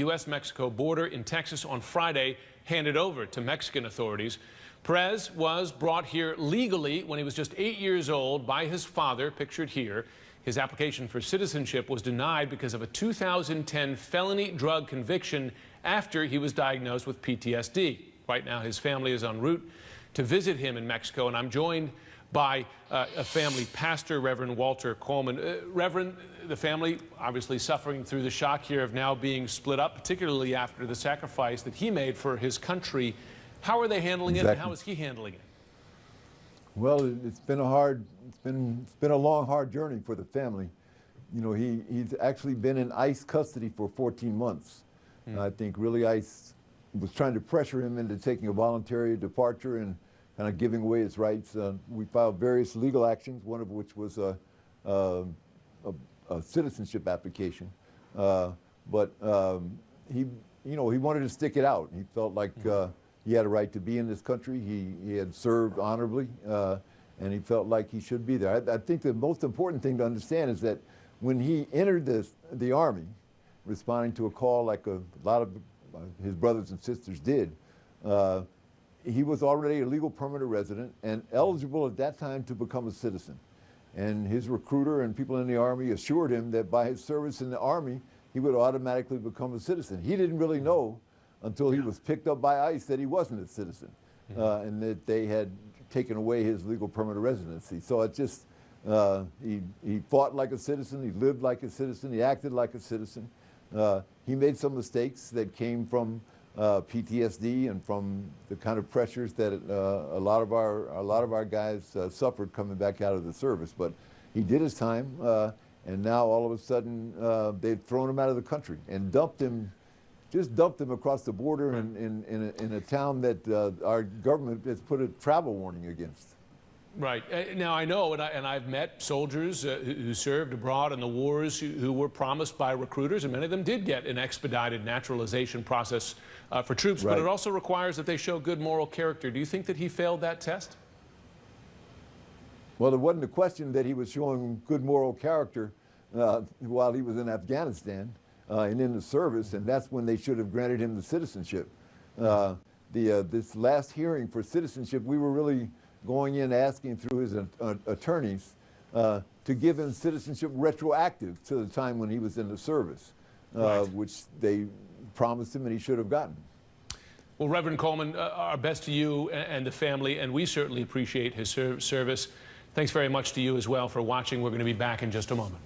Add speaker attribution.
Speaker 1: U.S.-Mexico border in Texas on Friday, handed over to Mexican authorities. Perez was brought here legally when he was just 8 years old by his father, pictured here. His application for citizenship was denied because of a 2010 felony drug conviction after he was diagnosed with PTSD. Right now, his family is en route to visit him in Mexico, and I'm joined by a family pastor, Reverend Walter Coleman. Reverend, the family obviously suffering through the shock here of now being split up, particularly after the sacrifice that he made for his country. How are they handling it, and how is he handling it?
Speaker 2: Well, it's been a long, hard journey for the family. You know, he's actually been in ICE custody for 14 months. I think really ICE was trying to pressure him into taking a voluntary departure and kind of giving away his rights. We filed various legal actions, one of which was a citizenship application. But he wanted to stick it out. He felt like he had a right to be in this country. He had served honorably, and he felt like he should be there. I think the most important thing to understand is that when he entered the Army, responding to a call like a lot of his brothers and sisters did, he was already a legal permanent resident and eligible at that time to become a citizen. And his recruiter and people in the Army assured him that by his service in the Army, he would automatically become a citizen. He didn't really know until he was picked up by ICE that he wasn't a citizen, and that they had taken away his legal permanent residency. So it just, he fought like a citizen, he lived like a citizen, he acted like a citizen. He made some mistakes that came from PTSD and from the kind of pressures that a lot of our guys suffered coming back out of the service. But he did his time, and now all of a sudden they've thrown him out of the country and just dumped him across the border in a town that our government has put a travel warning against.
Speaker 1: Right. Now, I know, and I've met soldiers who served abroad in the wars who were promised by recruiters, and many of them did get an expedited naturalization process for troops, but it also requires that they show good moral character. Do you think that he failed that test?
Speaker 2: Well, there wasn't a question that he was showing good moral character while he was in Afghanistan and in the service, and that's when they should have granted him the citizenship. This last hearing for citizenship, we were really going in asking through his attorneys to give him citizenship retroactive to the time when he was in the service, which they promised him and he should have gotten.
Speaker 1: Well, Reverend Coleman, our best to you and the family, and we certainly appreciate his service. Thanks very much to you as well for watching. We're going to be back in just a moment.